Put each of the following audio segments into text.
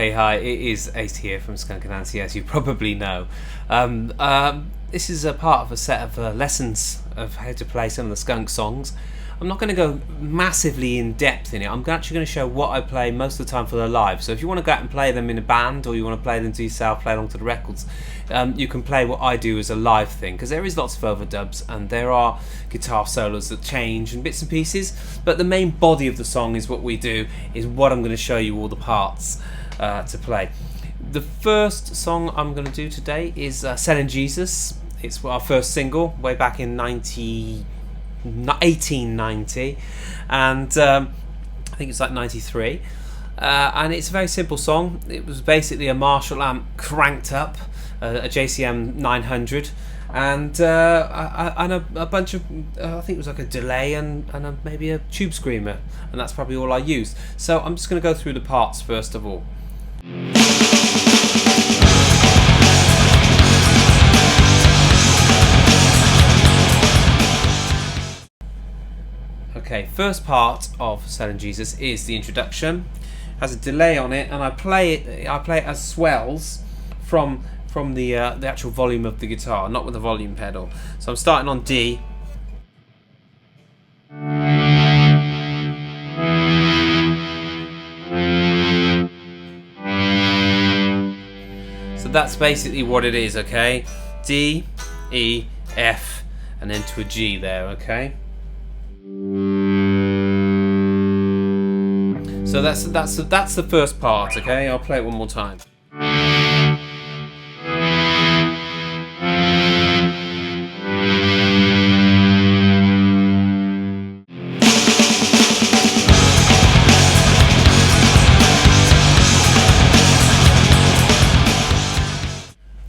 Okay, hi, it is Ace here from Skunk Anansi, as you probably know. This is a part of a set of lessons of how to play some of the Skunk songs. I'm not going to go massively in depth in it. I'm actually going to show what I play most of the time for the live. So if you want to go out and play them in a band, or you want to play them to yourself, play along to the records, you can play what I do as a live thing, because there is lots of overdubs and there are guitar solos that change and bits and pieces, but the main body of the song is what we do, is what I'm going to show you all the parts to play. The first song I'm going to do today is Selling Jesus. It's our first single way back in 1890, and I think it's like 93, and it's a very simple song. It was basically a Marshall amp cranked up, a JCM 900, and a bunch of I think it was like a delay and maybe a tube screamer, and that's probably all I used. So I'm just going to go through the parts first of all. Okay, first part of Selling Jesus is the introduction. It has a delay on it, and I play it as swells from the actual volume of the guitar, not with the volume pedal. So I'm starting on D. So that's basically what it is, okay? D, E, F, and then to a G there, okay? So that's the first part, okay? I'll play it one more time.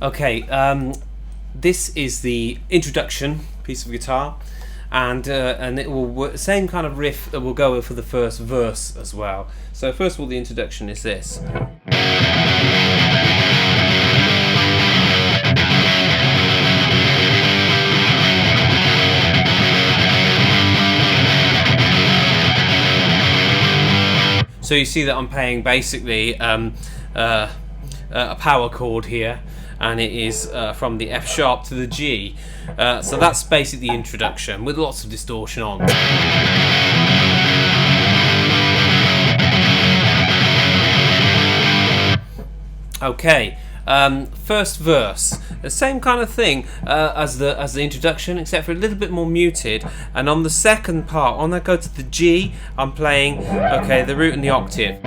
Okay, this is the introduction piece of guitar, and it will same kind of riff that will go for the first verse as well. So first of all, the introduction is this. So you see that I'm playing basically a power chord here, and it is from the F sharp to the G. So that's basically the introduction with lots of distortion on. Okay, first verse, the same kind of thing as the introduction, except for a little bit more muted. And on the second part, when I go to the G, I'm playing the root and the octave.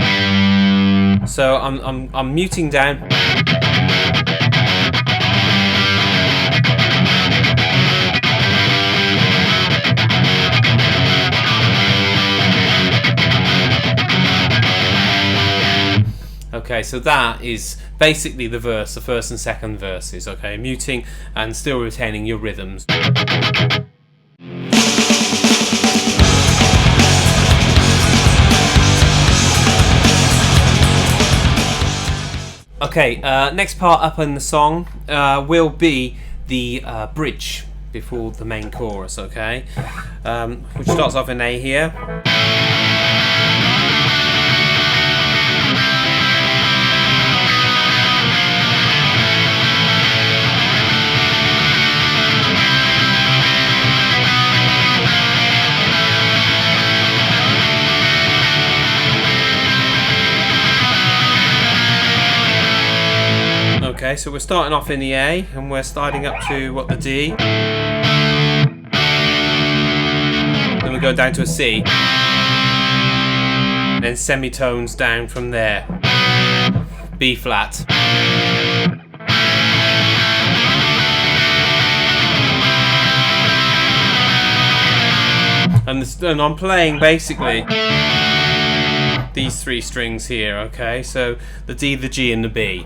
So I'm muting down. Okay, so that is basically the verse, the first and second verses, okay? Muting and still retaining your rhythms. Okay, next part up in the song will be the bridge before the main chorus, okay? Which starts off in A here. Okay, so we're starting off in the A, and we're sliding up to the D. Then we go down to a C. And then semitones down from there. B flat. And I'm playing basically these three strings here, okay? So the D, the G, and the B.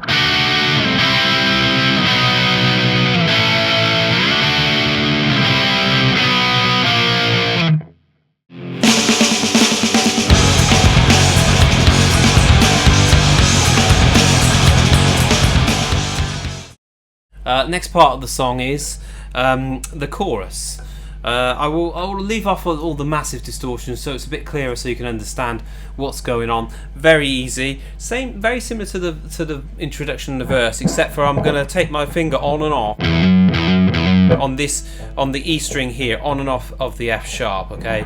Next part of the song is the chorus, I will leave off all the massive distortions so it's a bit clearer so you can understand what's going on. Very easy, very similar to the introduction of the verse, except for I'm going to take my finger on and off on the E string here, on and off of the F sharp. Okay.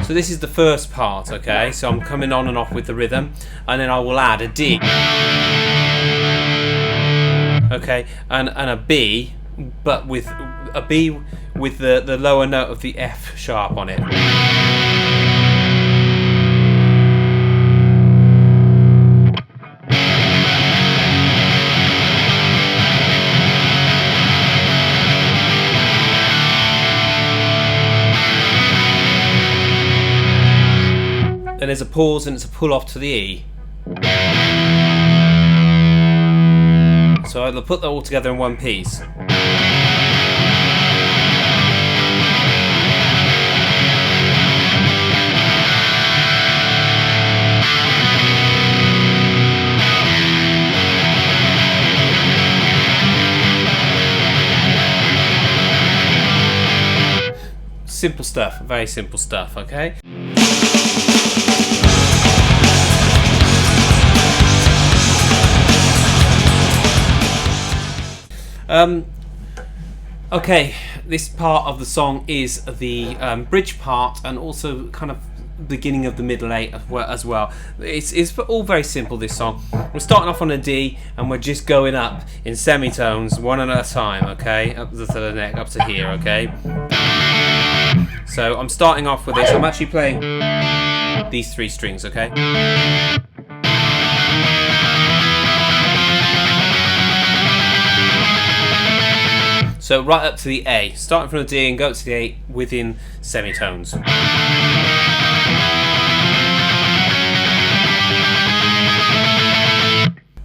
So this is the first part, okay? So I'm coming on and off with the rhythm, and then I will add a D, okay, and a B, but with a B with the lower note of the F sharp on it. Then there's a pause and it's a pull off to the E. So I'll put that all together in one piece. Simple stuff, very simple stuff, okay? Okay, this part of the song is the bridge part and also kind of beginning of the middle eight as well. It's all very simple, this song. We're starting off on a D and we're just going up in semitones one at a time, okay? Up to the neck, up to here, okay? So I'm starting off with this. I'm actually playing these three strings, okay? So right up to the A, starting from the D and go up to the A within semitones.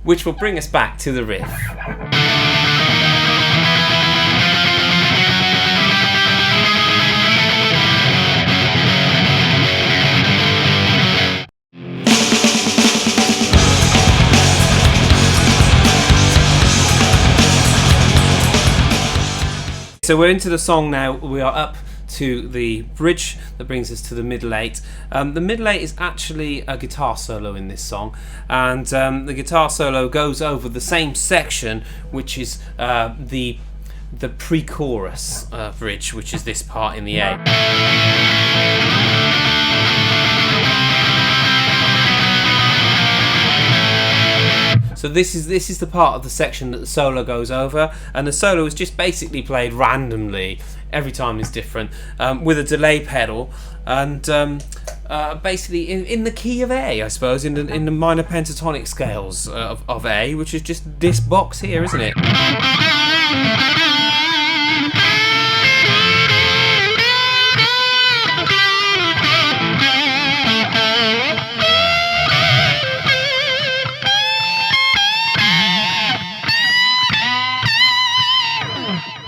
Which will bring us back to the riff. So we're into the song now. We are up to the bridge that brings us to the middle eight. The middle eight is actually a guitar solo in this song, and the guitar solo goes over the same section, which is the pre-chorus bridge, which is this part in the A. So this is the part of the section that the solo goes over, and the solo is just basically played randomly. Every time is different, with a delay pedal, and basically in the key of A, I suppose, in the minor pentatonic scales of A, which is just this box here, isn't it?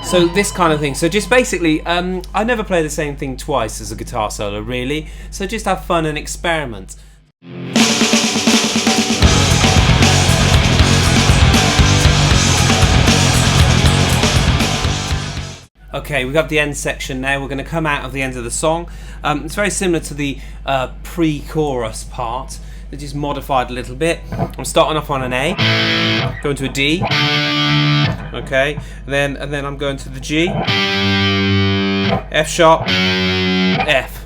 So this kind of thing. So just basically, I never play the same thing twice as a guitar solo, really. So just have fun and experiment. Okay, we've got the end section now. We're going to come out of the end of the song. It's very similar to the pre-chorus part. It's just modified a little bit. I'm starting off on an A, going to a D, okay, and then I'm going to the G, F sharp, F.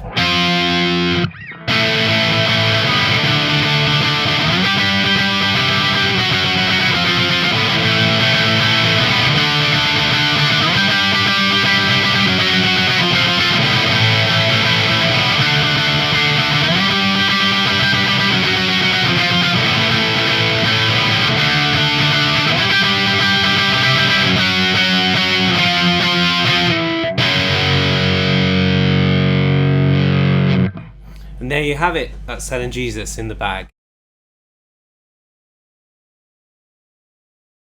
And there you have it. That's Selling Jesus in the bag.